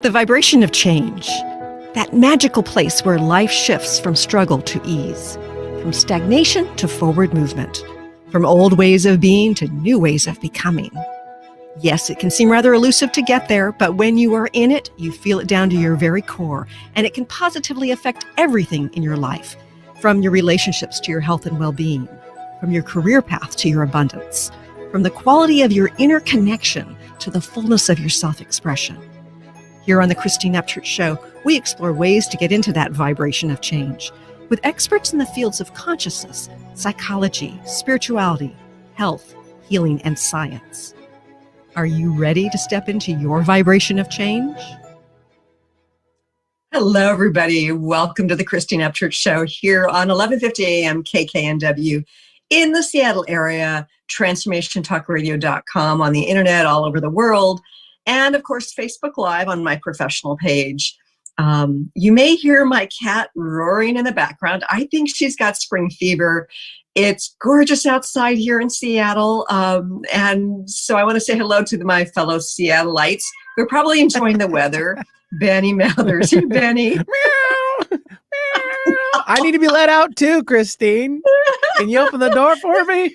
The vibration of change, that magical place where life shifts from struggle to ease, from stagnation to forward movement, from old ways of being to new ways of becoming. Yes, it can seem rather elusive to get there, but when you are in it, you feel it down to your very core, and it can positively affect everything in your life, from your relationships to your health and well-being, from your career path to your abundance, from the quality of your inner connection to the fullness of your self-expression. Here on the Christine Upchurch Show, we explore ways to get into that vibration of change with experts in the fields of consciousness, psychology, spirituality, health, healing, and science. Are you ready to step into your vibration of change? Hello, everybody. Welcome to the Christine Upchurch Show here on 1150 AM KKNW in the Seattle area, transformationtalkradio.com, on the internet all over the world, and of course, Facebook Live on my professional page. You may hear my cat roaring in the background. I think she's got spring fever. It's gorgeous outside here in Seattle. And so I want to say hello to my fellow Seattleites who are probably enjoying the weather. Benny Mathers. Hey, Benny. I need to be let out too, Christine. Can you open the door for me?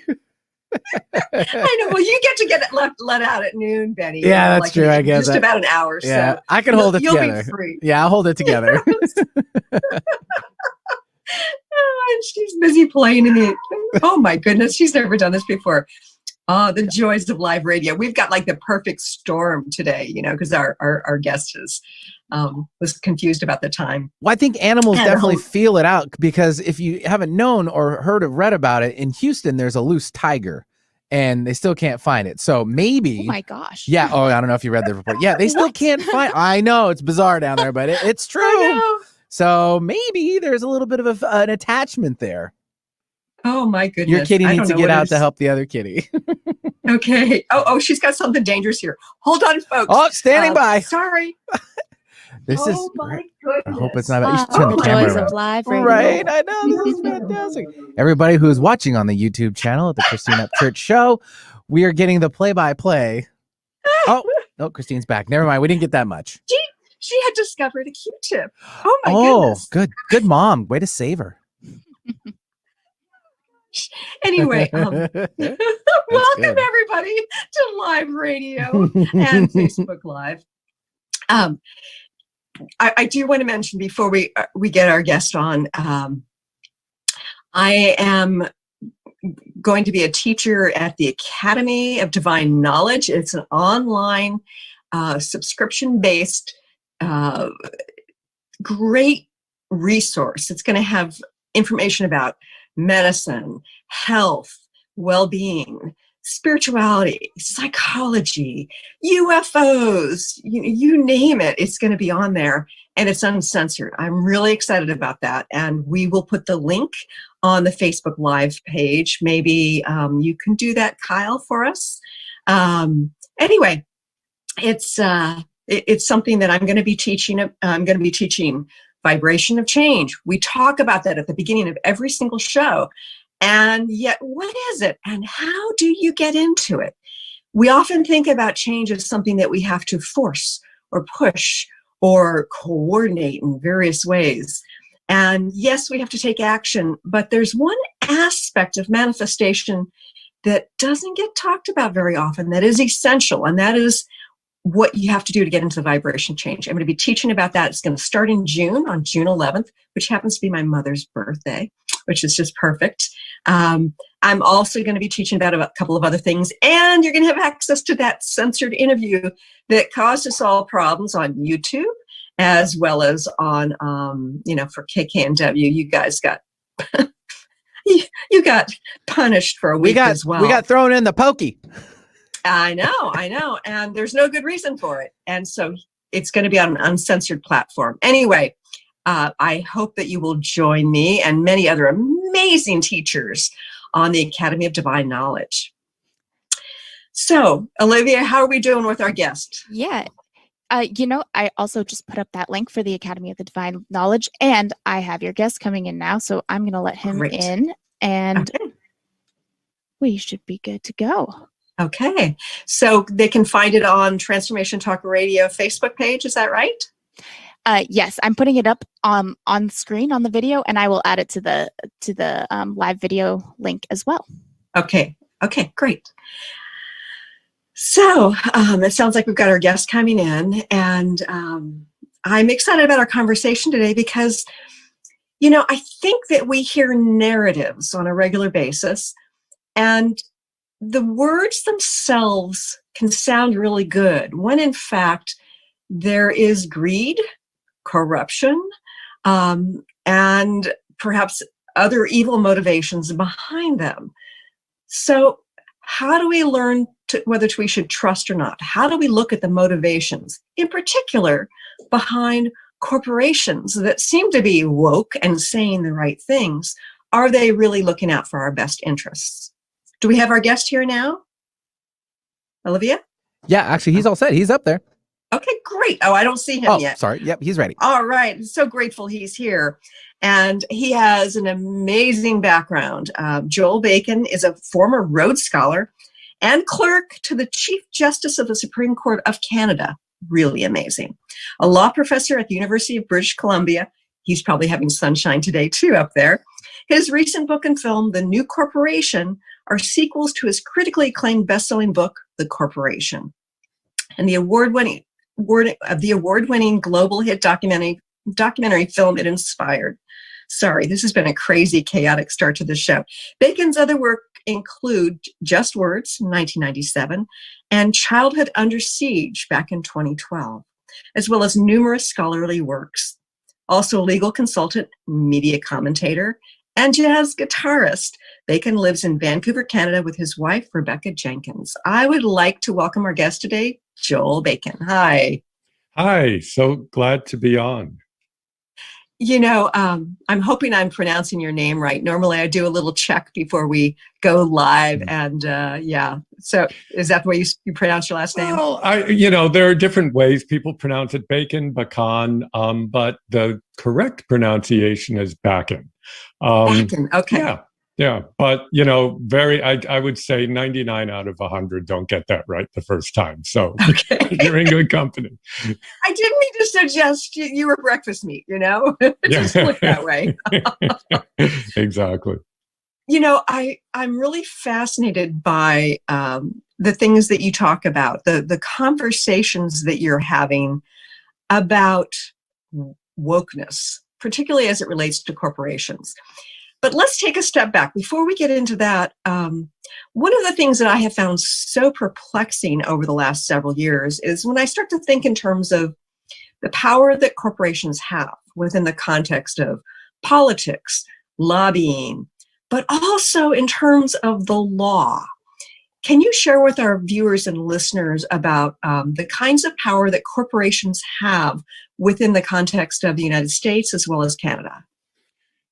I know. Well, you get let out at noon, Benny. Yeah, that's true. I guess just about an hour. Yeah, so I can hold it together. You'll be free. Yeah, I'll hold it together. And she's busy playing in the. Oh my goodness, she's never done this before. Oh, the joys of live radio. We've got like the perfect storm today, because our guest was confused about the time. Well, I think animals definitely feel it out, because if you haven't known or heard or read about it, in Houston, there's a loose tiger and they still can't find it. So maybe. Oh my gosh. Yeah. Oh, I don't know if you read the report. Yeah, they still can't find. I know it's bizarre down there, but it's true. So maybe there's a little bit of an attachment there. Oh my goodness. Your kitty needs to get out to help the other kitty. Okay. Oh, she's got something dangerous here. Hold on, folks. Oh, standing by. Sorry. This is. My goodness. I hope it's not. You should turn the camera joys around. of live radio. Right, I know. This is fantastic. Everybody who is watching on the YouTube channel at the Christine Upchurch Show, we are getting the play-by-play. Oh, no, Christine's back. Never mind. We didn't get that much. She had discovered a Q-tip. Oh my goodness. Oh, good mom. Way to save her. Anyway, welcome everybody to live radio and Facebook Live. I do want to mention before we get our guest on, I am going to be a teacher at the Academy of Divine Knowledge. It's an online subscription-based great resource. It's going to have information about medicine, health, well-being, spirituality, psychology, UFOs, you name it, it's going to be on there, and it's uncensored. I'm really excited about that, and we will put the link on the Facebook Live page. Maybe you can do that, Kyle, for us. Anyway, it's something that I'm going to be teaching. I'm going to be teaching vibration of change. We talk about that at the beginning of every single show. And yet, what is it? And how do you get into it? We often think about change as something that we have to force or push or coordinate in various ways. And yes, we have to take action, but there's one aspect of manifestation that doesn't get talked about very often that is essential, and that is what you have to do to get into the vibration change. I'm going to be teaching about that. It's going to start in June, on June 11th, which happens to be my mother's birthday, which is just perfect. I'm also going to be teaching about a couple of other things, and you're going to have access to that censored interview that caused us all problems on YouTube, as well as on, for KKNW. You guys got, you got punished for a week as well. We got thrown in the pokey. I know. And there's no good reason for it. And so it's going to be on an uncensored platform. Anyway, I hope that you will join me and many other amazing teachers on the Academy of Divine Knowledge. So, Olivia, how are we doing with our guest? Yeah. I also just put up that link for the Academy of the Divine Knowledge, and I have your guest coming in now, so I'm going to let him in, and we should be good to go. Okay. So they can find it on Transformation Talk Radio Facebook page. Is that right? Yes, I'm putting it up on screen on the video, and I will add it to the live video link as well. Okay. Okay, great. So it sounds like we've got our guests coming in, and I'm excited about our conversation today because, I think that we hear narratives on a regular basis, and the words themselves can sound really good when in fact there is greed, corruption, and perhaps other evil motivations behind them. So how do we learn whether we should trust or not? How do we look at the motivations, in particular, behind corporations that seem to be woke and saying the right things? Are they really looking out for our best interests? Do we have our guest here now? Olivia? Yeah, actually, he's all set. He's up there. Okay, great. Oh, I don't see him yet. Sorry. Yep, he's ready. All right. I'm so grateful he's here. And he has an amazing background. Joel Baken is a former Rhodes Scholar and clerk to the Chief Justice of the Supreme Court of Canada. Really amazing. A law professor at the University of British Columbia. He's probably having sunshine today, too, up there. His recent book and film, The New Corporation, are sequels to his critically acclaimed best-selling book, The Corporation. And the award-winning global hit documentary film it inspired. Sorry, this has been a crazy, chaotic start to the show. Bacon's other work include Just Words, 1997, and Childhood Under Siege, back in 2012, as well as numerous scholarly works. Also a legal consultant, media commentator, and jazz guitarist. Bacon lives in Vancouver, Canada with his wife, Rebecca Jenkins. I would like to welcome our guest today, Joel Baken. Hi. Hi, so glad to be on. I'm hoping I'm pronouncing your name right. Normally I do a little check before we go live. And so is that the way you pronounce your last name? Well, there are different ways people pronounce it, Bakan, Bakan, but the correct pronunciation is Bakan. Baken, okay. Yeah, but I would say 99 out of 100 don't get that right the first time. So you're in good company. I didn't mean to suggest you were breakfast meat, just look that way. Exactly. I'm really fascinated by the things that you talk about, the conversations that you're having about wokeness, particularly as it relates to corporations. But let's take a step back. Before we get into that, one of the things that I have found so perplexing over the last several years is when I start to think in terms of the power that corporations have within the context of politics, lobbying, but also in terms of the law. Can you share with our viewers and listeners about the kinds of power that corporations have within the context of the United States as well as Canada?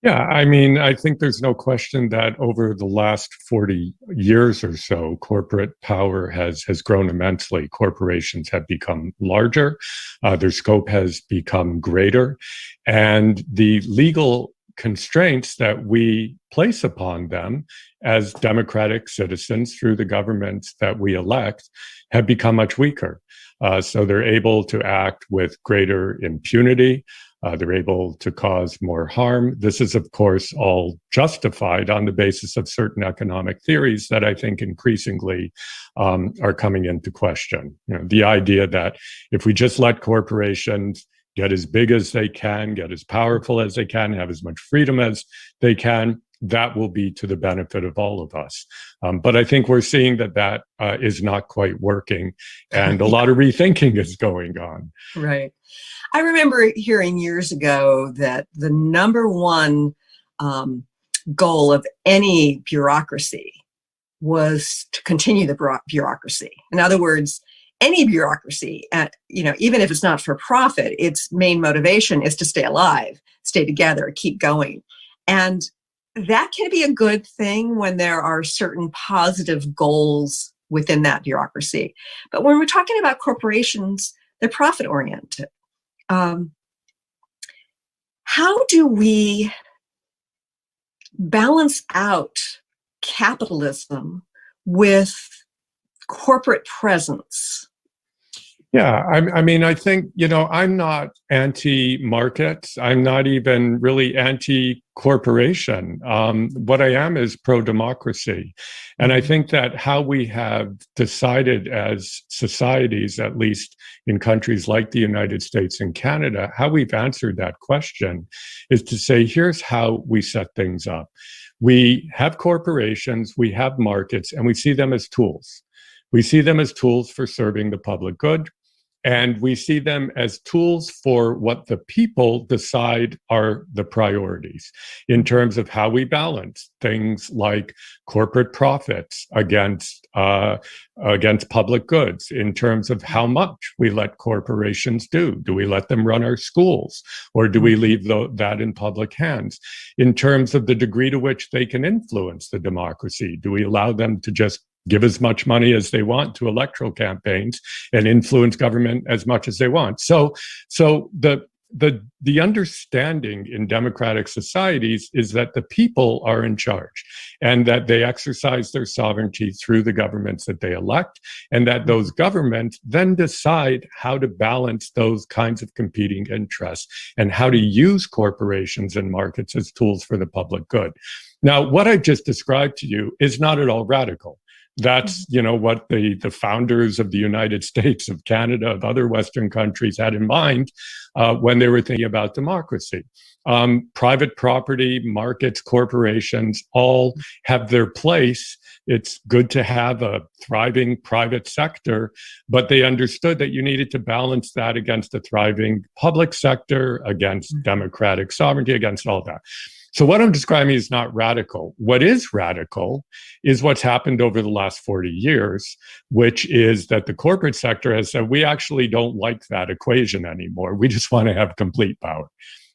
Yeah, I think there's no question that over the last 40 years or so, corporate power has grown immensely. Corporations have become larger, their scope has become greater, and the legal constraints that we place upon them as democratic citizens through the governments that we elect have become much weaker. So they're able to act with greater impunity. They're able to cause more harm. This is, of course, all justified on the basis of certain economic theories that I think increasingly are coming into question. The idea that if we just let corporations get as big as they can, get as powerful as they can, have as much freedom as they can, that will be to the benefit of all of us. But I think we're seeing that is not quite working, and a lot of rethinking is going on. Right. I remember hearing years ago that the number one goal of any bureaucracy was to continue the bureaucracy. In other words, any bureaucracy, even if it's not for profit, its main motivation is to stay alive, stay together, keep going. And that can be a good thing when there are certain positive goals within that bureaucracy. But when we're talking about corporations, they're profit-oriented. How do we balance out capitalism with corporate presence? Yeah, I mean, I think, I'm not anti-market. I'm not even really anti-corporation. What I am is pro-democracy. And I think that how we have decided as societies, at least in countries like the United States and Canada, how we've answered that question is to say, here's how we set things up. We have corporations, we have markets, and we see them as tools. We see them as tools for serving the public good. And we see them as tools for what the people decide are the priorities in terms of how we balance things like corporate profits against public goods, in terms of how much we let corporations do. Do we let them run our schools, or do we leave that in public hands? In terms of the degree to which they can influence the democracy, do we allow them to just give as much money as they want to electoral campaigns and influence government as much as they want? So the understanding in democratic societies is that the people are in charge, and that they exercise their sovereignty through the governments that they elect, and that those governments then decide how to balance those kinds of competing interests and how to use corporations and markets as tools for the public good. Now, what I've just described to you is not at all radical. That's, what the founders of the United States, of Canada, of other Western countries had in mind when they were thinking about democracy. Private property, markets, corporations all have their place. It's good to have a thriving private sector, but they understood that you needed to balance that against a thriving public sector, against democratic sovereignty, against all that. So what I'm describing is not radical. What is radical is what's happened over the last 40 years, which is that the corporate sector has said, we actually don't like that equation anymore. We just want to have complete power.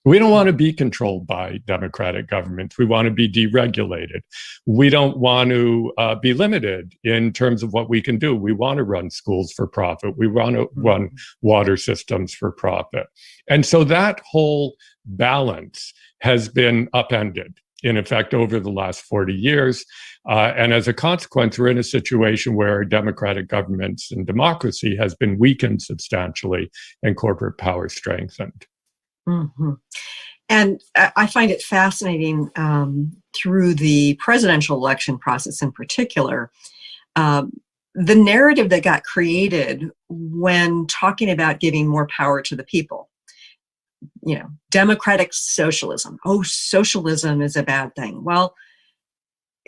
We don't want to be controlled by democratic governments. We want to be deregulated. We don't want to be limited in terms of what we can do. We want to run schools for profit. We want to run water systems for profit. And so that whole balance has been upended, in effect, over the last 40 years. And as a consequence, we're in a situation where democratic governments and democracy has been weakened substantially and corporate power strengthened. Mm-hmm. And I find it fascinating through the presidential election process in particular, the narrative that got created when talking about giving more power to the people. Democratic socialism. Oh, socialism is a bad thing. Well,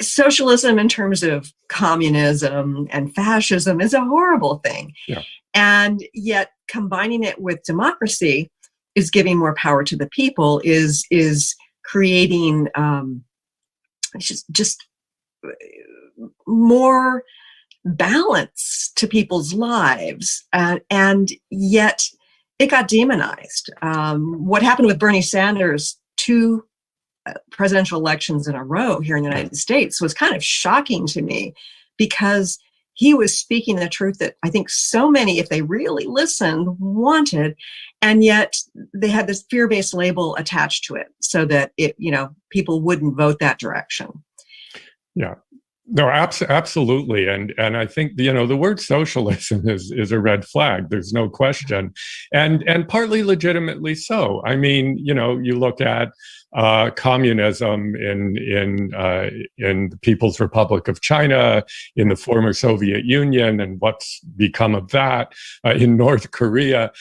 socialism in terms of communism and fascism is a horrible thing. Yeah. And yet combining it with democracy is giving more power to the people, is creating just more balance to people's lives. And yet it got demonized. What happened with Bernie Sanders 2 presidential elections in a row here in the United States was kind of shocking to me, because he was speaking the truth that I think so many, if they really listened, wanted, and yet they had this fear-based label attached to it so that people wouldn't vote that direction. Yeah. No, absolutely. And I think, the word socialism is a red flag. There's no question. And partly legitimately so. I mean, you look at communism in the People's Republic of China, in the former Soviet Union, and what's become of that in North Korea.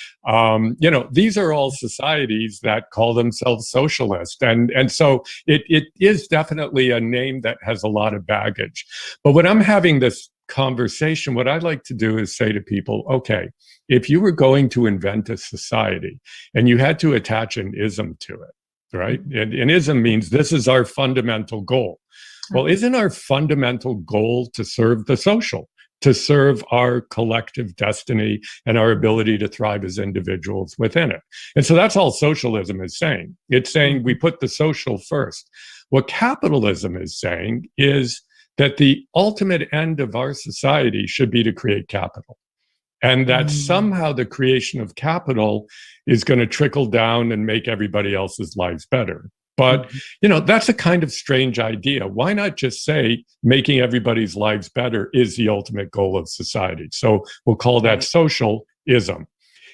These are all societies that call themselves socialist. And so it is definitely a name that has a lot of baggage. But when I'm having this conversation, what I like to do is say to people, okay, if you were going to invent a society and you had to attach an ism to it, right? And ism means this is our fundamental goal. Well, isn't our fundamental goal to serve the social, to serve our collective destiny and our ability to thrive as individuals within it? And so that's all socialism is saying. It's saying we put the social first. What capitalism is saying is that the ultimate end of our society should be to create capital. And that somehow the creation of capital is going to trickle down and make everybody else's lives better. But, that's a kind of strange idea. Why not just say making everybody's lives better is the ultimate goal of society? So we'll call that socialism.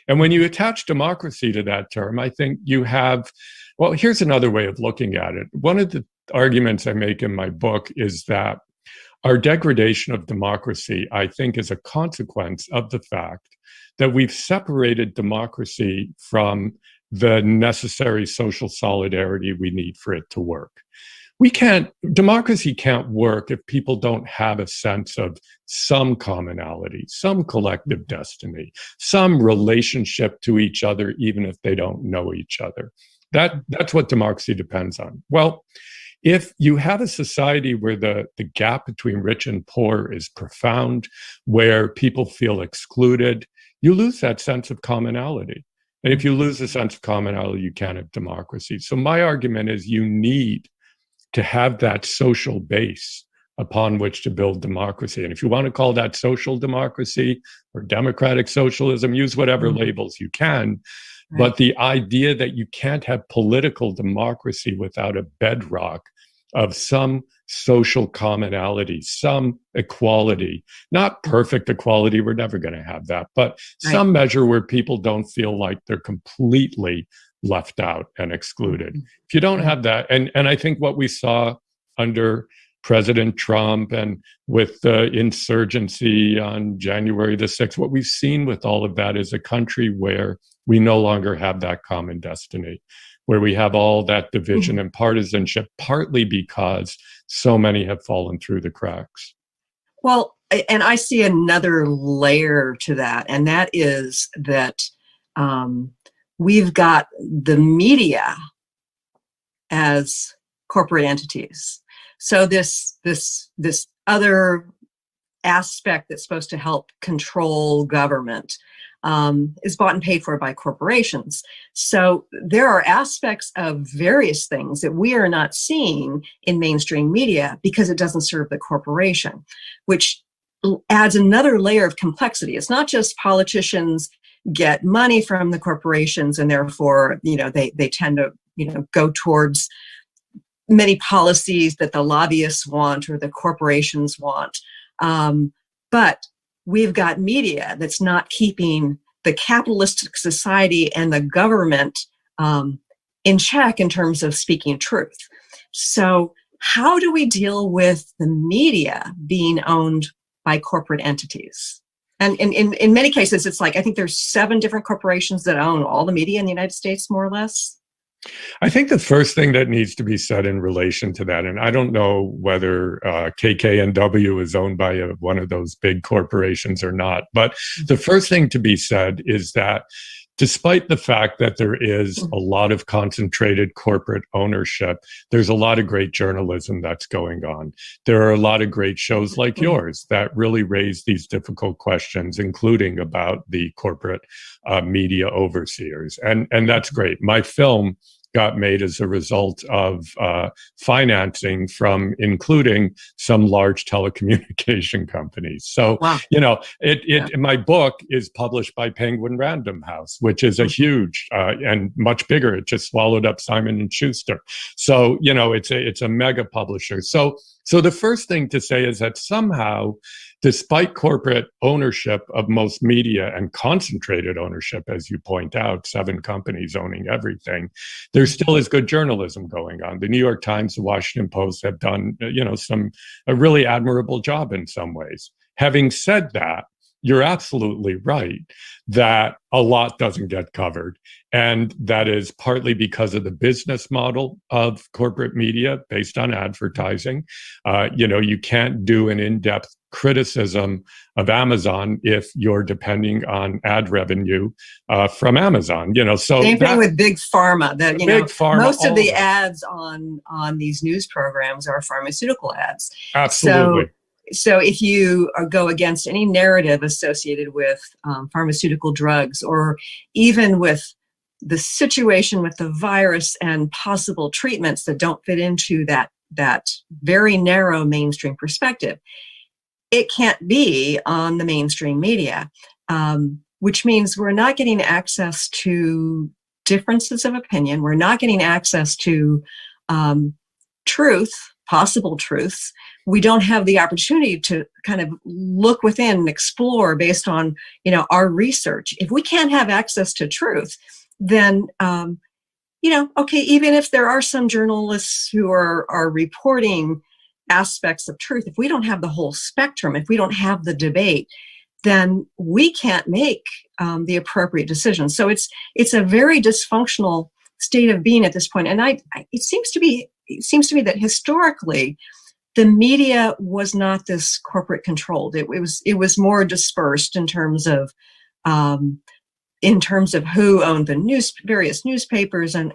And when you attach democracy to that term, I think you have, well, here's another way of looking at it. One of the arguments I make in my book is that our degradation of democracy, I think, is a consequence of the fact that we've separated democracy from the necessary social solidarity we need for it to work. Democracy can't work if people don't have a sense of some commonality, some collective destiny, some relationship to each other, even if they don't know each other. That's what democracy depends on. Well, if you have a society where the gap between rich and poor is profound, where people feel excluded, you lose that sense of commonality. And if you lose a sense of commonality, you can't have democracy. So my argument is you need to have that social base upon which to build democracy. And if you want to call that social democracy or democratic socialism, use whatever labels you can. Right. But the idea that you can't have political democracy without a bedrock of some social commonality, some equality, not perfect equality, we're never going to have that, but some measure where people don't feel like they're completely left out and excluded. If you don't have that, and I think what we saw under President Trump and with the insurgency on January the 6th, what we've seen with all of that is a country where we no longer have that common destiny, where we have all that division and partisanship, partly because so many have fallen through the cracks. Well, and I see another layer to that, and that is that we've got the media as corporate entities. So this other aspect that's supposed to help control government is bought and paid for by corporations. So there are aspects of various things that we are not seeing in mainstream media because it doesn't serve the corporation, which adds another layer of complexity. It's not just politicians get money from the corporations and therefore, they tend to, go towards many policies that the lobbyists want or the corporations want. But we've got media that's not keeping the capitalistic society and the government in check in terms of speaking truth. So how do we deal with the media being owned by corporate entities? And in many cases, it's like, I think there's 7 different corporations that own all the media in the United States, more or less. I think the first thing that needs to be said in relation to that, and I don't know whether KKNW is owned by one of those big corporations or not, but the first thing to be said is that despite the fact that there is a lot of concentrated corporate ownership, there's a lot of great journalism that's going on. There are a lot of great shows like yours that really raise these difficult questions, including about the corporate media overseers. And that's great. My film got made as a result of financing from including some large telecommunication companies. So, my book is published by Penguin Random House, which is a huge and much bigger. It just swallowed up Simon & Schuster. So, it's a mega publisher. So the first thing to say is that somehow, despite corporate ownership of most media and concentrated ownership, as you point out, 7 companies owning everything, there still is good journalism going on. The New York Times, the Washington Post have done, a really admirable job in some ways. Having said that, you're absolutely right that a lot doesn't get covered. And that is partly because of the business model of corporate media based on advertising. You can't do an in-depth criticism of Amazon if you're depending on ad revenue from Amazon. So same thing with big pharma. That most of the that. Ads on these news programs are pharmaceutical ads. Absolutely. So if you go against any narrative associated with pharmaceutical drugs, or even with the situation with the virus and possible treatments that don't fit into that very narrow mainstream perspective, it can't be on the mainstream media, which means we're not getting access to differences of opinion. We're not getting access to truth, possible truths, we don't have the opportunity to kind of look within and explore based on, our research. If we can't have access to truth, then, okay, even if there are some journalists who are reporting aspects of truth, if we don't have the whole spectrum, if we don't have the debate, then we can't make the appropriate decisions. So it's a very dysfunctional state of being at this point. And it seems to me that historically, the media was not this corporate controlled. It was more dispersed in terms of who owned the various newspapers and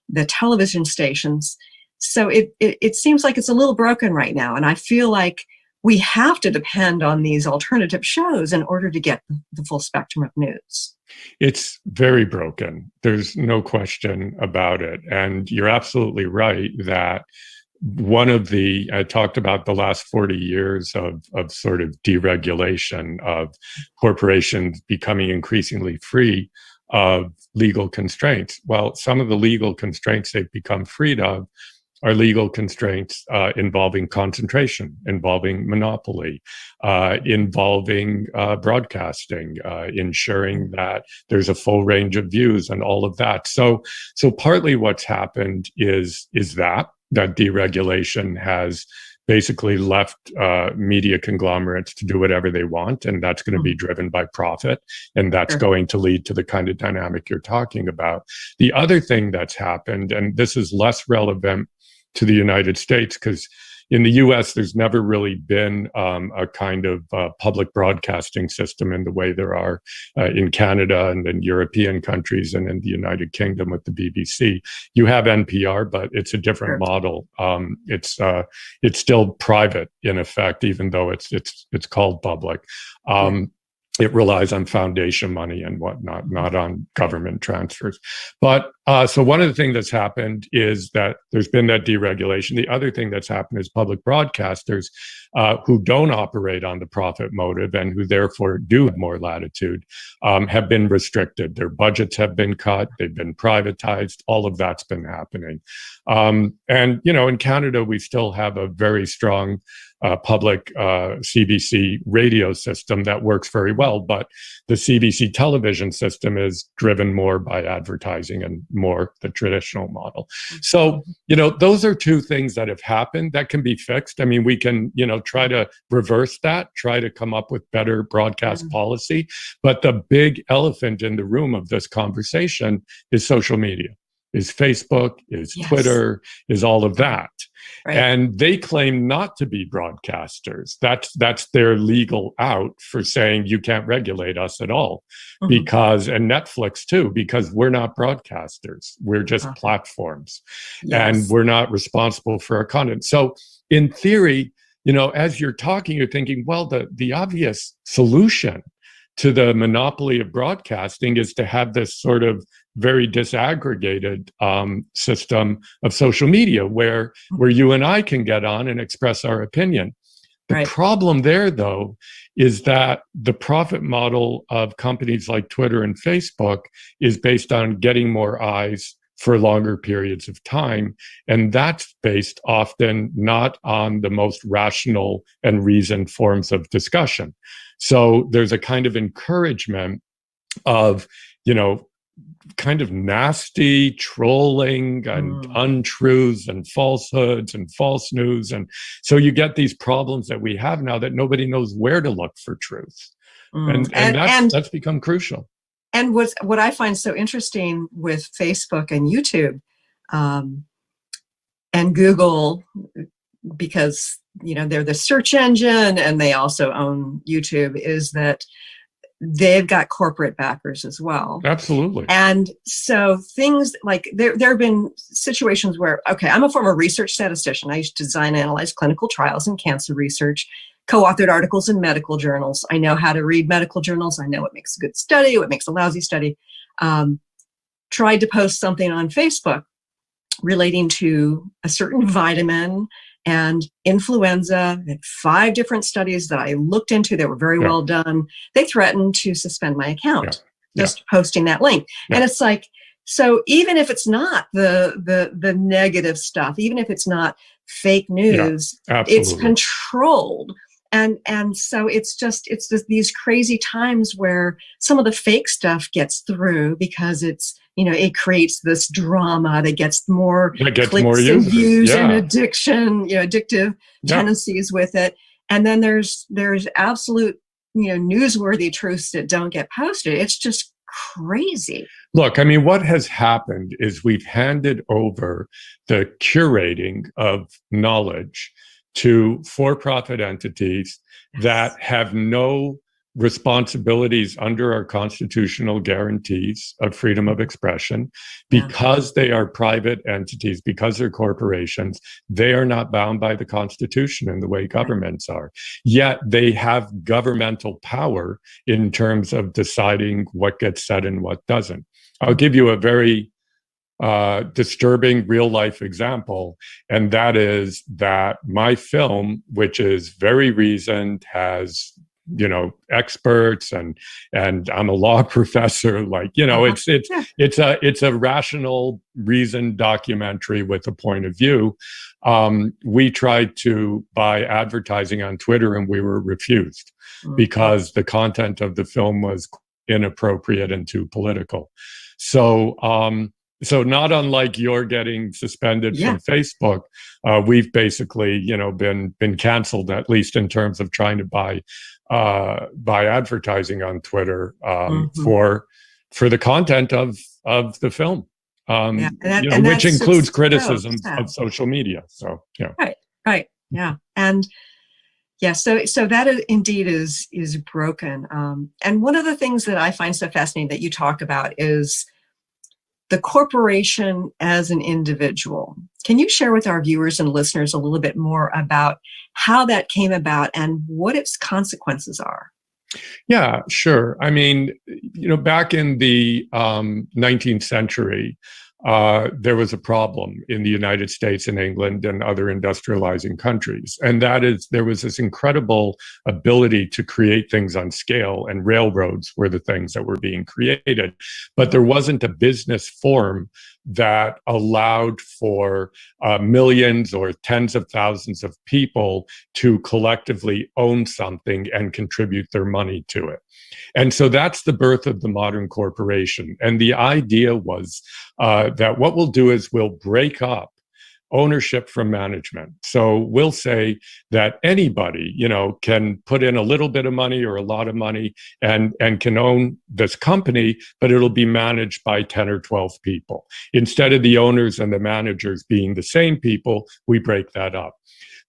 the television stations. So it seems like it's a little broken right now, and I feel like we have to depend on these alternative shows in order to get the full spectrum of news. It's very broken. There's no question about it. And you're absolutely right that I talked about the last 40 years of sort of deregulation, of corporations becoming increasingly free of legal constraints. Well, some of the legal constraints they've become freed of are legal constraints involving concentration, involving monopoly, involving broadcasting, ensuring that there's a full range of views and all of that. So partly what's happened is that deregulation has basically left media conglomerates to do whatever they want, and that's going to be driven by profit, and that's going to lead to the kind of dynamic you're talking about. The other thing that's happened, and this is less relevant to the United States, because in the US, there's never really been a kind of public broadcasting system in the way there are in Canada and in European countries and in the United Kingdom with the BBC. You have NPR, but it's a different model. It's still private in effect, even though it's called public. It relies on foundation money and whatnot, not on government transfers. But so one of the things that's happened is that there's been that deregulation. The other thing that's happened is public broadcasters who don't operate on the profit motive and who therefore do have more latitude have been restricted. Their budgets have been cut. They've been privatized. All of that's been happening. And, in Canada, we still have a very strong public CBC radio system that works very well, but the CBC television system is driven more by advertising and more the traditional model. So, those are two things that have happened that can be fixed. I mean, we can, try to reverse that, try to come up with better broadcast policy. But the big elephant in the room of this conversation is social media, is Facebook, is Twitter, is all of that. Right. And they claim not to be broadcasters. That's their legal out for saying you can't regulate us at all. Because, and Netflix too, because we're not broadcasters. We're just platforms. And we're not responsible for our content. So in theory, as you're talking, you're thinking, well, the obvious solution to the monopoly of broadcasting is to have this sort of very disaggregated system of social media where you and I can get on and express our opinion. The problem there, though, is that the profit model of companies like Twitter and Facebook is based on getting more eyes for longer periods of time. And that's based often not on the most rational and reasoned forms of discussion. So there's a kind of encouragement of, kind of nasty trolling and untruths and falsehoods and false news. And so you get these problems that we have now that nobody knows where to look for truth. And that's become crucial. And what I find so interesting with Facebook and YouTube and Google, because they're the search engine and they also own YouTube, is that they've got corporate backers as well. Absolutely. And so things like there have been situations where, I'm a former research statistician. I used to design and analyze clinical trials in cancer research, co-authored articles in medical journals. I know how to read medical journals. I know what makes a good study, what makes a lousy study. Tried to post something on Facebook relating to a certain vitamin and influenza. Had 5 different studies that I looked into that were very well done. They threatened to suspend my account, just posting that link. And it's like, So even if it's not the negative stuff, even if it's not fake news, it's absolutely. controlled. And so it's just these crazy times where some of the fake stuff gets through because it's, it creates this drama that gets more clicks and views and addictive tendencies with it. And then there's absolute, newsworthy truths that don't get posted. It's just crazy. Look, I mean, what has happened is we've handed over the curating of knowledge to for-profit entities that have no responsibilities under our constitutional guarantees of freedom of expression. Because they are private entities, because they're corporations, they are not bound by the Constitution in the way governments are. Yet they have governmental power in terms of deciding what gets said and what doesn't. I'll give you a very disturbing real life example, and that is that my film, which is very reasoned, has experts, and I'm a law professor, it's a rational, reasoned documentary with a point of view. We tried to buy advertising on Twitter and we were refused because the content of the film was inappropriate and too political. So not unlike you're getting suspended from Facebook, we've basically, been canceled, at least in terms of trying to buy advertising on Twitter for the content of the film, which includes criticism of social media. So right, yeah, and so that indeed is broken. And one of the things that I find so fascinating that you talk about is the corporation as an individual. Can you share with our viewers and listeners a little bit more about how that came about and what its consequences are? Yeah, sure. I mean, back in the 19th century, there was a problem in the United States and England and other industrializing countries. And that is, there was this incredible ability to create things on scale, and railroads were the things that were being created. But there wasn't a business form that allowed for millions or tens of thousands of people to collectively own something and contribute their money to it. And so that's the birth of the modern corporation. And the idea was that what we'll do is we'll break up ownership from management. So we'll say that anybody, can put in a little bit of money or a lot of money and can own this company, but it'll be managed by 10 or 12 people. Instead of the owners and the managers being the same people, we break that up.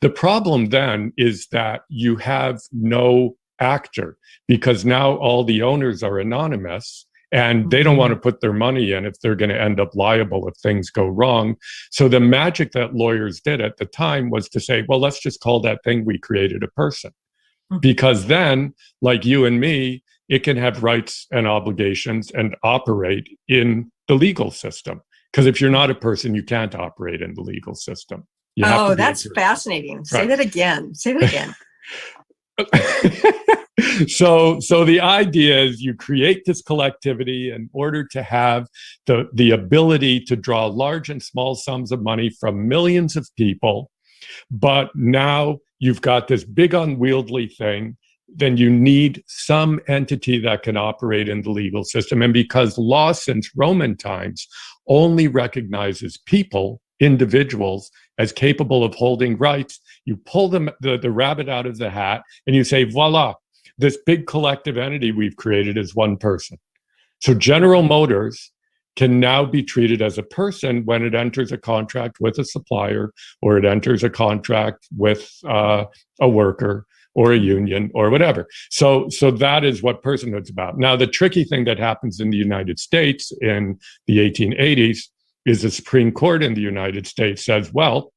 The problem then is that you have no actor, because now all the owners are anonymous and they don't want to put their money in if they're going to end up liable if things go wrong. So the magic that lawyers did at the time was to say, well, let's just call that thing we created a person. Because then, like you and me, it can have rights and obligations and operate in the legal system. Because if you're not a person, you can't operate in the legal system. That's fascinating. Say that again. So the idea is you create this collectivity in order to have the ability to draw large and small sums of money from millions of people. But now you've got this big unwieldy thing, then you need some entity that can operate in the legal system. And because law since Roman times only recognizes people, individuals, as capable of holding rights, you pull the rabbit out of the hat and you say, voila, this big collective entity we've created is one person. So General Motors can now be treated as a person when it enters a contract with a supplier, or it enters a contract with a worker or a union or whatever. So that is what personhood's about. Now, the tricky thing that happens in the United States in the 1880s is the Supreme Court in the United States says, well,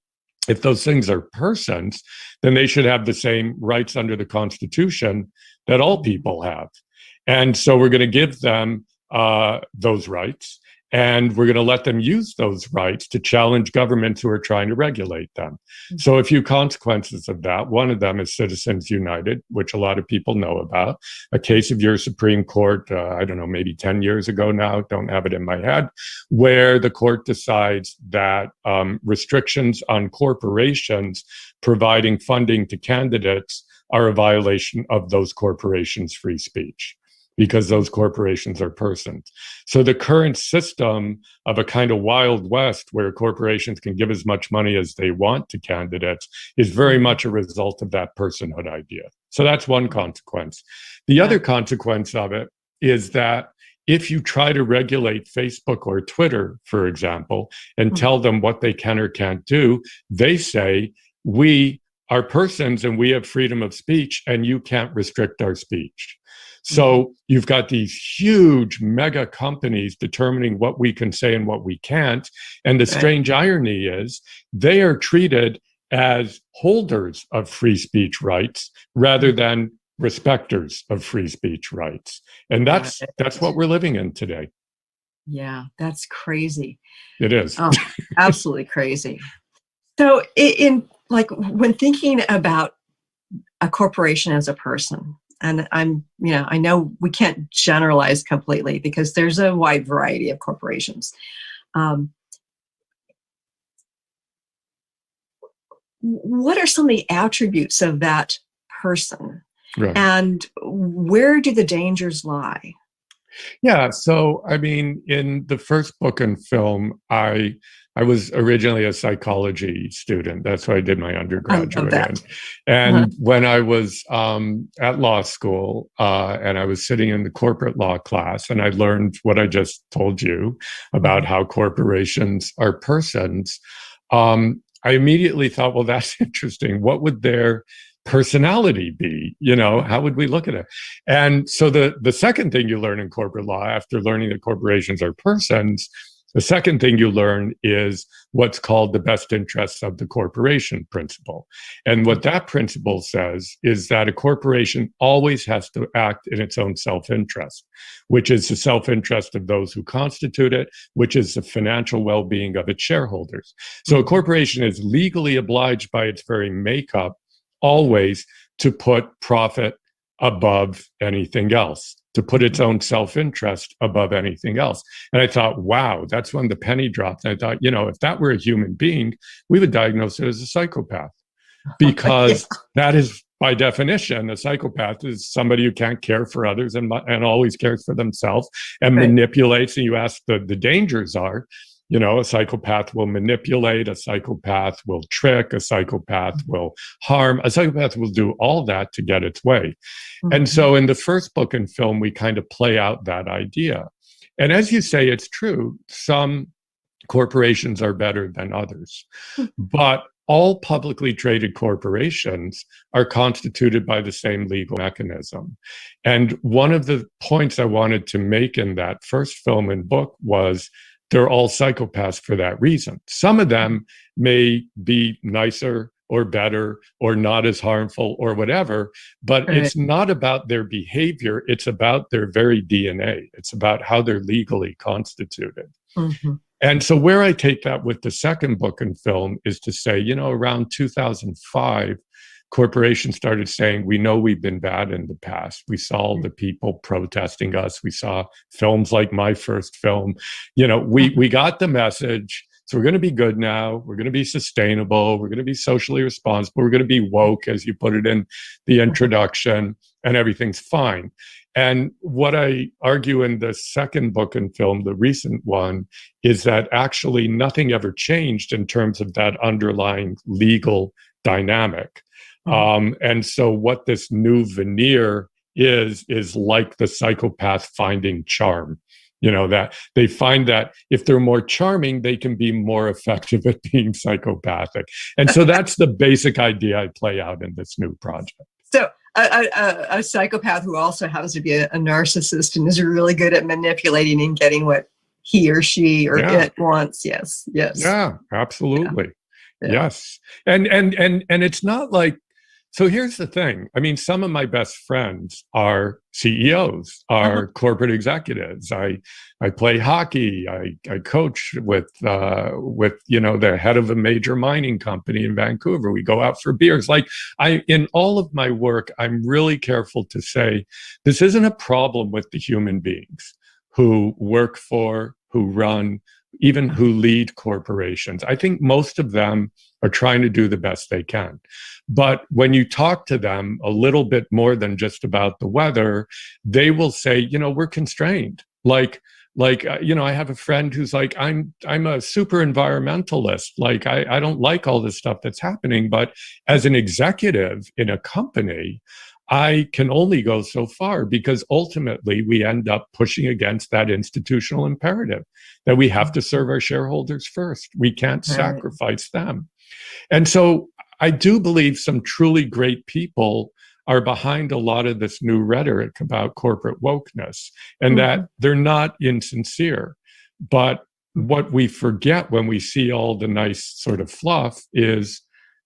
if those things are persons, then they should have the same rights under the Constitution that all people have. And so we're going to give them those rights. And we're going to let them use those rights to challenge governments who are trying to regulate them. So a few consequences of that. One of them is Citizens United, which a lot of people know about. A case of your Supreme Court, I don't know, maybe 10 years ago now, don't have it in my head, where the court decides that restrictions on corporations providing funding to candidates are a violation of those corporations' free speech, because those corporations are persons. So the current system of a kind of Wild West where corporations can give as much money as they want to candidates is very much a result of that personhood idea. So that's one consequence. The other consequence of it is that if you try to regulate Facebook or Twitter, for example, and tell them what they can or can't do, they say, we are persons and we have freedom of speech and you can't restrict our speech. So you've got these huge mega companies determining what we can say and what we can't. And the strange irony is they are treated as holders of free speech rights rather than respecters of free speach rights. And that's what we're living in today. Yeah, that's crazy. It is. Oh, absolutely crazy. So in like when thinking about a corporation as a person, and I know we can't generalize completely because there's a wide variety of corporations. What are some of the attributes of that person? Right. And where do the dangers lie? Yeah. So, I mean, in the first book and film, I was originally a psychology student. That's what I did my undergraduate in. And when I was at law school and I was sitting in the corporate law class, and I learned what I just told you about how corporations are persons, I immediately thought, well, that's interesting. What would their personality be? How would we look at it? And so the second thing you learn in corporate law, after learning that corporations are persons, the second thing you learn is what's called the best interests of the corporation principle. And what that principle says is that a corporation always has to act in its own self-interest, which is the self-interest of those who constitute it, which is the financial well-being of its shareholders. So a corporation is legally obliged by its very makeup always to put profit above anything else, to put its own self-interest above anything else. And I thought, wow, that's when the penny dropped. And I thought, if that were a human being, we would diagnose it as a psychopath, because that is, by definition, a psychopath is somebody who can't care for others and always cares for themselves and manipulates. And you ask the dangers are, a psychopath will manipulate, a psychopath will trick, a psychopath will harm, a psychopath will do all that to get its way. And so in the first book and film, we kind of play out that idea. And as you say, it's true. Some corporations are better than others, but all publicly traded corporations are constituted by the same legal mechanism. And one of the points I wanted to make in that first film and book was they're all psychopaths for that reason. Some of them may be nicer or better or not as harmful or whatever, but it's not about their behavior. It's about their very DNA. It's about how they're legally constituted. And so where I take that with the second book and film is to say, around 2005, corporations started saying, we know we've been bad in the past. We saw all the people protesting us. We saw films like my first film. We got the message. So we're going to be good now. We're going to be sustainable. We're going to be socially responsible. We're going to be woke, as you put it in the introduction, and everything's fine. And what I argue in the second book and film, the recent one, is that actually nothing ever changed in terms of that underlying legal dynamic. And so what this new veneer is like the psychopath finding charm, that they find that if they're more charming, they can be more effective at being psychopathic. And so that's the basic idea I play out in this new project. So a psychopath who also happens to be a narcissist and is really good at manipulating and getting what he or she or it wants. Yes. Yeah, absolutely. Yeah. Yes. And it's not like, So here's the thing. I mean, some of my best friends are CEOs, are corporate executives. I play hockey. I coach with the head of a major mining company in Vancouver. We go out for beers. Like in all of my work, I'm really careful to say this isn't a problem with the human beings who work for, who run, even who lead corporations. I think most of them are trying to do the best they can. But when you talk to them a little bit more than just about the weather, they will say, we're constrained. I have a friend who's like, I'm a super environmentalist. Like, I don't like all this stuff that's happening. But as an executive in a company, I can only go so far, because ultimately we end up pushing against that institutional imperative that we have to serve our shareholders first. We can't sacrifice them. And so I do believe some truly great people are behind a lot of this new rhetoric about corporate wokeness, and that they're not insincere. But what we forget when we see all the nice sort of fluff is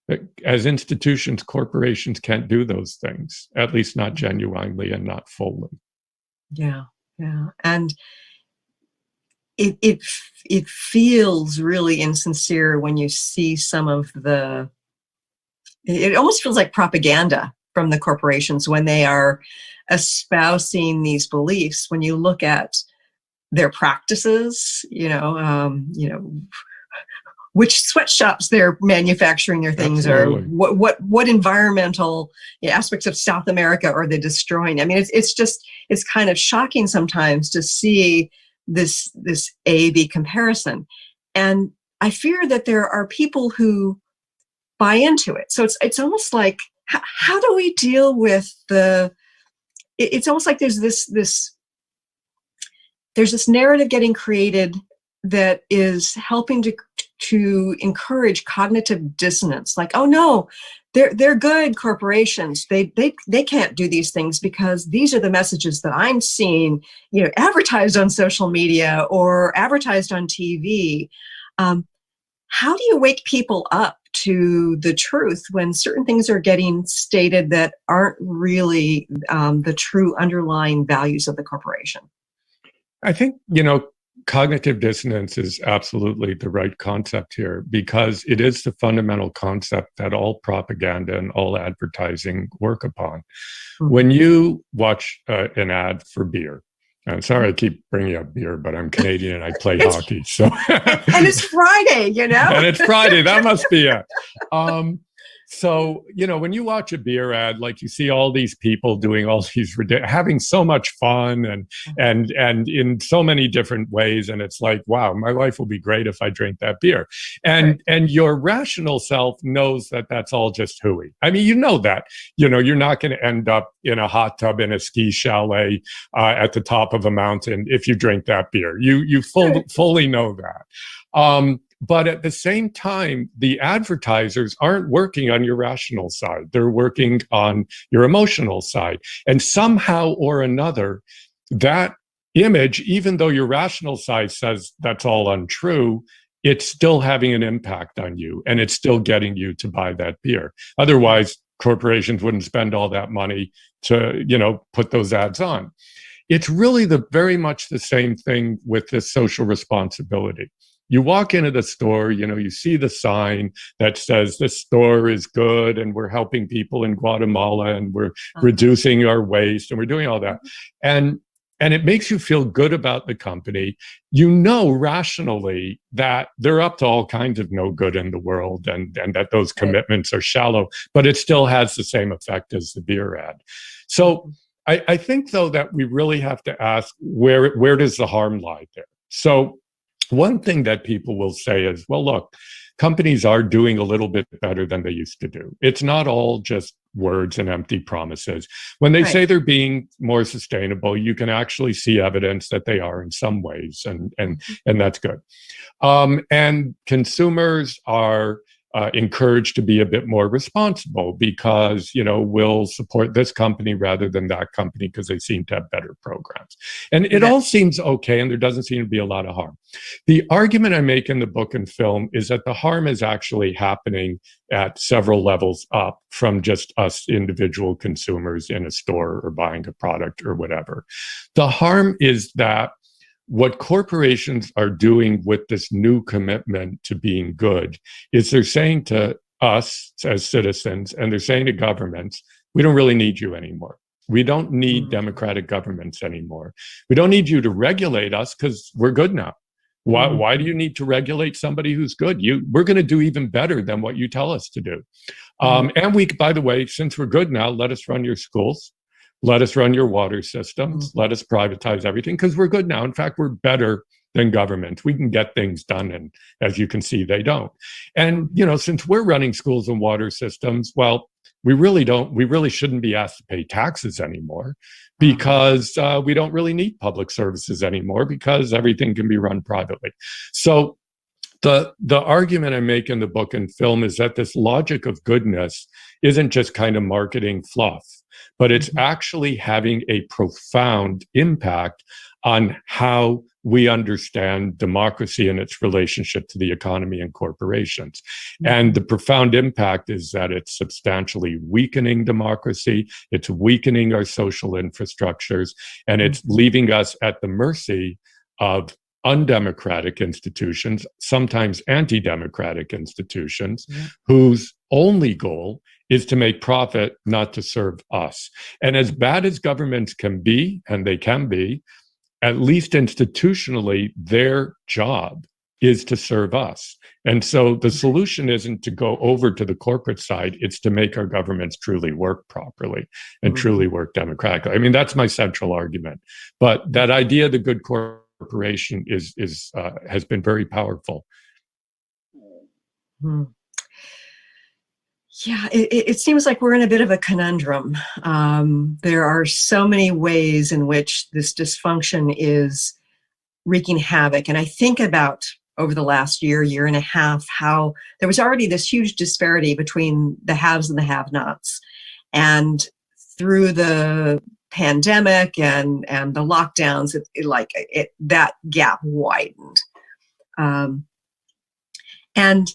that as institutions, corporations can't do those things, at least not genuinely and not fully. Yeah. And it feels really insincere when you see some of it almost feels like propaganda from the corporations when they are espousing these beliefs. When you look at their practices, which sweatshops they're manufacturing their things, Absolutely. or what environmental aspects of South America are they destroying. I mean, it's kind of shocking sometimes to see this A/B comparison. And I fear that there are people who buy into it. So it's almost like, how do we deal with it's almost like there's this narrative getting created that is helping to encourage cognitive dissonance. Like, oh no, they're good corporations. They can't do these things because these are the messages that I'm seeing, advertised on social media or advertised on TV. How do you wake people up to the truth when certain things are getting stated that aren't really the true underlying values of the corporation? I think, cognitive dissonance is absolutely the right concept here, because it is the fundamental concept that all propaganda and all advertising work upon. When you watch an ad for beer, I'm sorry I keep bringing up beer, but I'm Canadian and I play hockey. So and it's Friday, And it's Friday. That must be it. So, when you watch a beer ad, like you see all these people doing all these having so much fun and in so many different ways. And it's like, wow, my life will be great if I drink that beer. And your rational self knows that that's all just hooey. I mean, that, you're not going to end up in a hot tub in a ski chalet at the top of a mountain if you drink that beer. You fully know that. But at the same time, the advertisers aren't working on your rational side. They're working on your emotional side. And somehow or another, that image, even though your rational side says that's all untrue, it's still having an impact on you, and it's still getting you to buy that beer. Otherwise, corporations wouldn't spend all that money to, put those ads on. It's really very much the same thing with this social responsibility. You walk into the store, you see the sign that says this store is good and we're helping people in Guatemala and we're reducing our waste and we're doing all that. And it makes you feel good about the company. Rationally that they're up to all kinds of no good in the world and that those commitments are shallow, but it still has the same effect as the beer ad. So I think, though, that we really have to ask where does the harm lie there? So one thing that people will say is, well, look, companies are doing a little bit better than they used to do. It's not all just words and empty promises. When they say they're being more sustainable, you can actually see evidence that they are in some ways, and that's good. And consumers are encouraged to be a bit more responsible because, we'll support this company rather than that company because they seem to have better programs. And it all seems okay, and there doesn't seem to be a lot of harm. The argument I make in the book and film is that the harm is actually happening at several levels up from just us individual consumers in a store or buying a product or whatever. The harm is that what corporations are doing with this new commitment to being good is they're saying to us as citizens, and they're saying to governments, we don't really need you anymore. We don't need democratic governments anymore. We don't need you to regulate us because we're good now. Why do you need to regulate somebody who's good? We're going to do even better than what you tell us to do. And we, by the way, since we're good now, let us run your schools. Let us run your water systems. Let us privatize everything because we're good now. In fact, we're better than government. We can get things done. And as you can see, they don't. And, since we're running schools and water systems, well, we really shouldn't be asked to pay taxes anymore because we don't really need public services anymore because everything can be run privately. So the argument I make in the book and film is that this logic of goodness isn't just kind of marketing fluff, but it's actually having a profound impact on how we understand democracy and its relationship to the economy and corporations. And the profound impact is that it's substantially weakening democracy, it's weakening our social infrastructures, and it's leaving us at the mercy of undemocratic institutions, sometimes anti-democratic institutions, whose only goal is to make profit, not to serve us. And as bad as governments can be, and they can be, at least institutionally, their job is to serve us. And so the solution isn't to go over to the corporate side, it's to make our governments truly work properly and truly work democratically. I mean, that's my central argument. But that idea of the good corporation has been very powerful. Yeah, it seems like we're in a bit of a conundrum. There are so many ways in which this dysfunction is wreaking havoc. And I think about over the last year and a half, how there was already this huge disparity between the haves and the have-nots. And through the pandemic and the lockdowns, that gap widened. And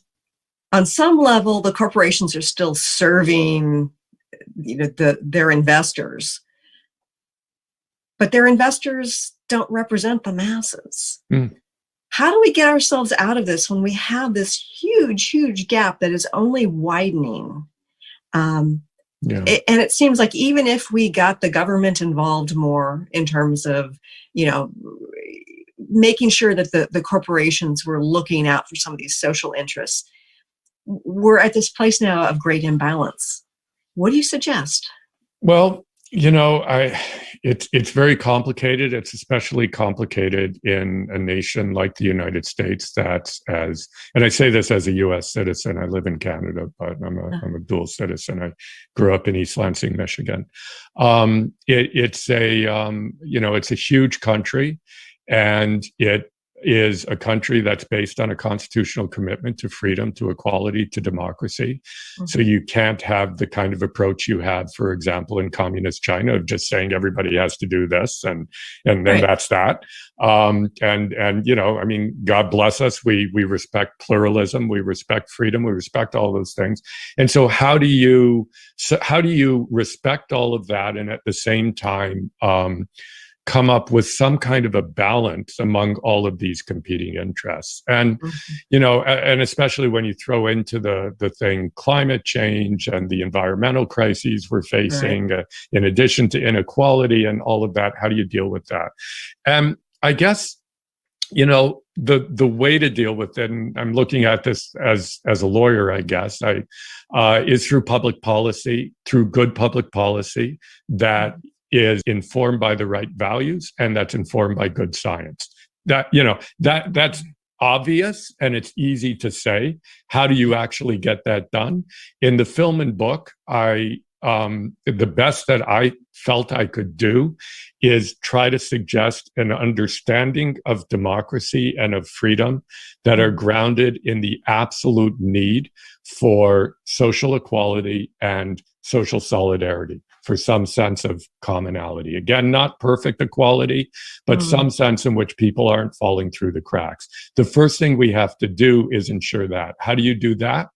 on some level, the corporations are still serving, their investors, but their investors don't represent the masses. How do we get ourselves out of this when we have this huge gap that is only widening? And it seems like even if we got the government involved more in terms of, making sure that the corporations were looking out for some of these social interests, we're at this place now of great imbalance. What do you suggest? Well, it's very complicated. It's especially complicated in a nation like the United States and I say this as a U.S. citizen. I live in Canada, but I'm a dual citizen. I grew up in East Lansing, Michigan. It's a huge country, and it is a country that's based on a constitutional commitment to freedom, to equality, to democracy. So you can't have the kind of approach you have, for example, in communist China of just saying everybody has to do this and then that's that. God bless us. We respect pluralism, we respect freedom, we respect all those things. And so how do you respect all of that and at the same time come up with some kind of a balance among all of these competing interests? And, and especially when you throw into the thing, climate change and the environmental crises we're facing, in addition to inequality and all of that, how do you deal with that? And I guess, the way to deal with it, and I'm looking at this as a lawyer, I guess, is through public policy, through good public policy that is informed by the right values and that's informed by good science. That's obvious and it's easy to say. How do you actually get that done? In the film and book, I the best that I felt I could do is try to suggest an understanding of democracy and of freedom that are grounded in the absolute need for social equality and social solidarity, for some sense of commonality. Again, not perfect equality, but some sense in which people aren't falling through the cracks. The first thing we have to do is ensure that. How do you do that?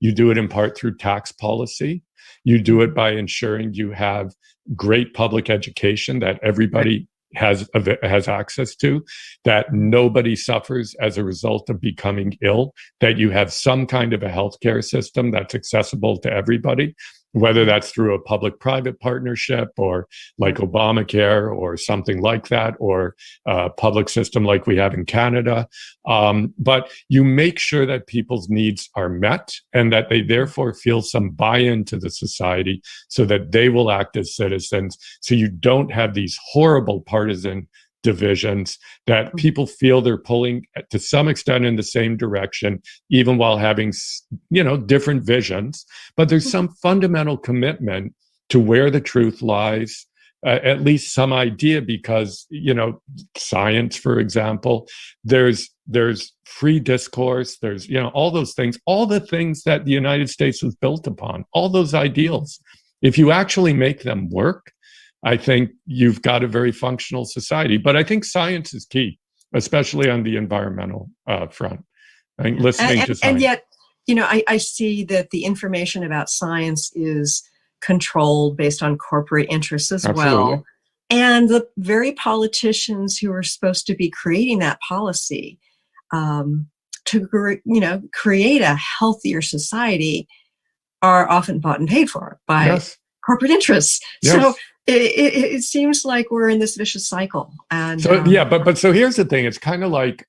You do it in part through tax policy. You do it by ensuring you have great public education that everybody has access to, that nobody suffers as a result of becoming ill, that you have some kind of a healthcare system that's accessible to everybody, whether that's through a public-private partnership or like Obamacare or something like that, or a public system like we have in Canada. But you make sure that people's needs are met and that they therefore feel some buy-in to the society so that they will act as citizens. So you don't have these horrible partisan divisions, that people feel they're pulling to some extent in the same direction, even while having, different visions. But there's some fundamental commitment to where the truth lies, at least some idea, because, science, for example, there's free discourse, there's, all those things, all the things that the United States was built upon, all those ideals. If you actually make them work, I think you've got a very functional society. But I think science is key, especially on the environmental front. I think listening to science. And yet, I see that the information about science is controlled based on corporate interests as well. And the very politicians who are supposed to be creating that policy to create a healthier society are often bought and paid for by corporate interests. Yes. So it seems like we're in this vicious cycle. And so but so here's the thing: it's kind of like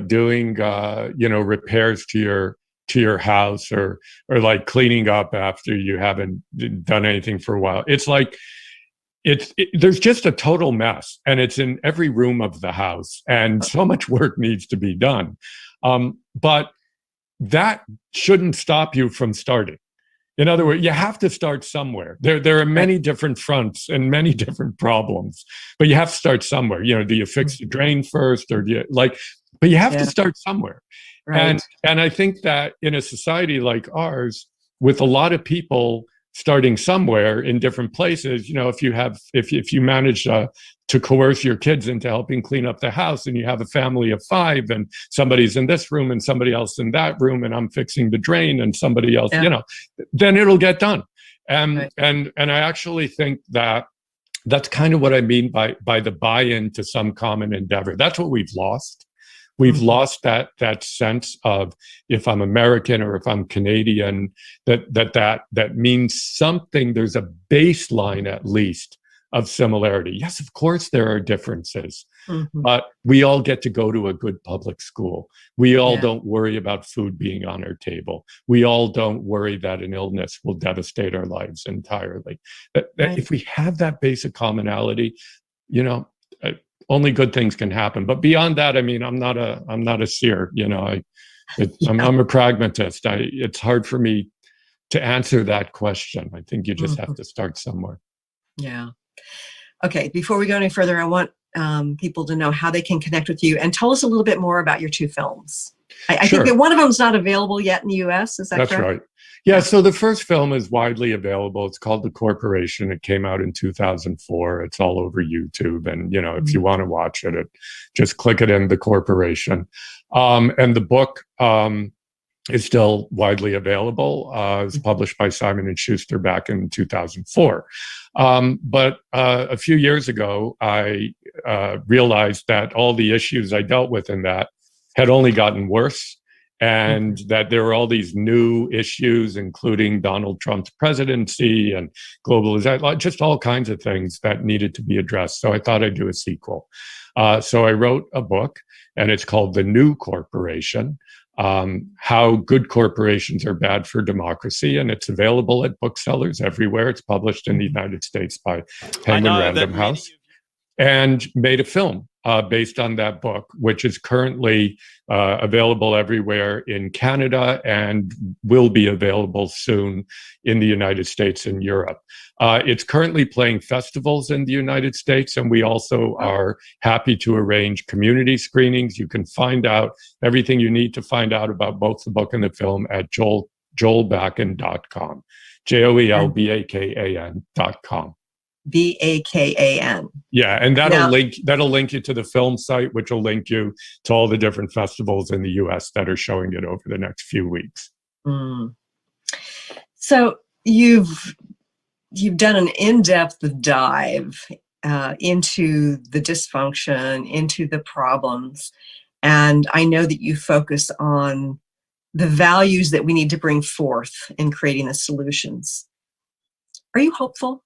doing repairs to your house, or like cleaning up after you haven't done anything for a while. It's like there's just a total mess, and it's in every room of the house, and so much work needs to be done. But that shouldn't stop you from starting. In other words, you have to start somewhere. There are many different fronts and many different problems, but you have to start somewhere. Do you fix the drain first, or do you but you have to start somewhere. Right. And I think that in a society like ours, with a lot of people starting somewhere in different places, if you manage to coerce your kids into helping clean up the house, and you have a family of 5, and somebody's in this room and somebody else in that room, and I'm fixing the drain and somebody else, then it'll get done. And I actually think that that's kind of what I mean by the buy-in to some common endeavor. That's what we've lost. We've lost that sense of, if I'm American or if I'm Canadian, that means something. There's a baseline, at least, of similarity. Yes, of course there are differences, but we all get to go to a good public school. We all don't worry about food being on our table. We all don't worry that an illness will devastate our lives entirely. That if we have that basic commonality, only good things can happen. But beyond that, I mean, I'm not a seer. I'm a pragmatist. It's hard for me to answer that question. I think you just have to start somewhere. Yeah. Okay. Before we go any further, I want people to know how they can connect with you, and tell us a little bit more about your 2 films. I think that one of them is not available yet in the U.S. Is that correct? That's right. Yeah, so the first film is widely available. It's called The Corporation. It came out in 2004. It's all over YouTube. And, if you want to watch it, just click it in, The Corporation. And the book is still widely available. It was published by Simon & Schuster back in 2004. But a few years ago, I realized that all the issues I dealt with in that had only gotten worse. And that there were all these new issues, including Donald Trump's presidency and globalization, just all kinds of things that needed to be addressed. So I thought I'd do a sequel. So I wrote a book, and it's called The New Corporation: How Good Corporations Are Bad for Democracy. And it's available at booksellers everywhere. It's published in the United States by Penguin Random House. and made a film based on that book, which is currently available everywhere in Canada and will be available soon in the United States and Europe. It's currently playing festivals in the United States, and we also are happy to arrange community screenings. You can find out everything you need to find out about both the book and the film at joelbakan.com. JOELBAKAN.com. BAKAN. Yeah, and that'll link you to the film site, which will link you to all the different festivals in the US that are showing it over the next few weeks. So you've done an in-depth dive into the dysfunction, into the problems, and I know that you focus on the values that we need to bring forth in creating the solutions. Are you hopeful?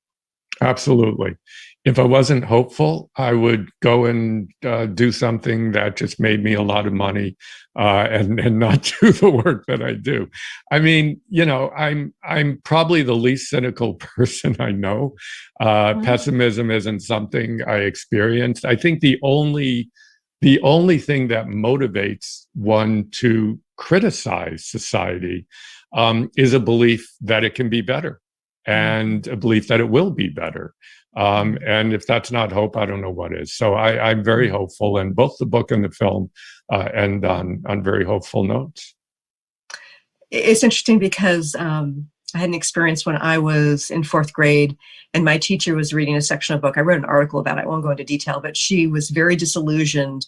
Absolutely. If I wasn't hopeful, I would go and do something that just made me a lot of money and not do the work that I do. I mean, I'm probably the least cynical person I know. Pessimism isn't something I experienced. I think the only thing that motivates one to criticize society is a belief that it can be better, and a belief that it will be better. And if that's not hope, I don't know what is. So I'm very hopeful, and both the book and the film end on very hopeful notes. It's interesting because I had an experience when I was in 4th grade, and my teacher was reading a section of a book. I wrote an article about it. I won't go into detail, but she was very disillusioned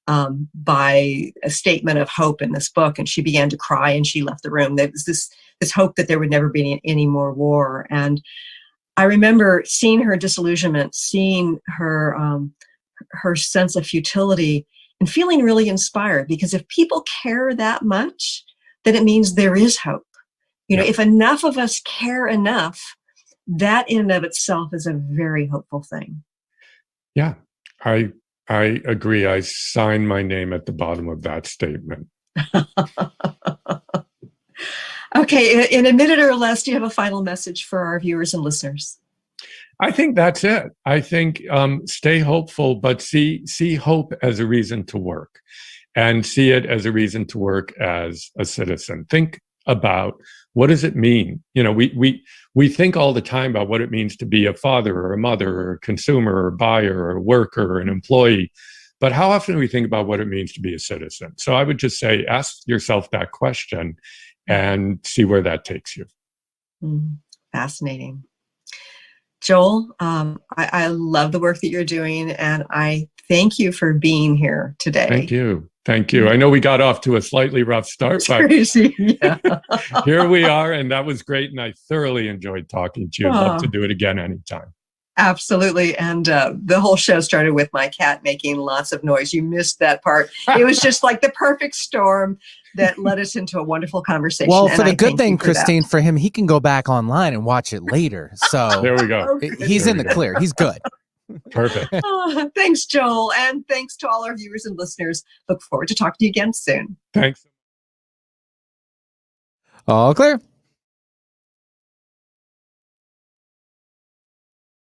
by a statement of hope in this book, and she began to cry, and she left the room. There was this hope that there would never be any more war. And I remember seeing her disillusionment, seeing her sense of futility, and feeling really inspired, because if people care that much, then it means there is hope. If enough of us care enough, that in and of itself is a very hopeful thing. Yeah, I agree. I sign my name at the bottom of that statement. Okay, in a minute or less, do you have a final message for our viewers and listeners? I think that's it. I think stay hopeful, but see hope as a reason to work, and see it as a reason to work as a citizen. Think about, what does it mean? We think all the time about what it means to be a father or a mother or a consumer or a buyer or a worker or an employee. But how often do we think about what it means to be a citizen? So I would just say, ask yourself that question and see where that takes you. Fascinating. Joel, I love the work that you're doing, and I thank you for being here today. Thank you. Thank you. I know we got off to a slightly rough start, but crazy. Yeah. Here we are, and that was great, and I thoroughly enjoyed talking to you. I'd love to do it again anytime. Absolutely. And the whole show started with my cat making lots of noise. You missed that part. It was just like the perfect storm that led us into a wonderful conversation. Well, for the good thing, Christine, for him, he can go back online and watch it later. So there we go. He's in the clear. He's good. Perfect. Thanks, Joel. And thanks to all our viewers and listeners. Look forward to talking to you again soon. Thanks. All clear.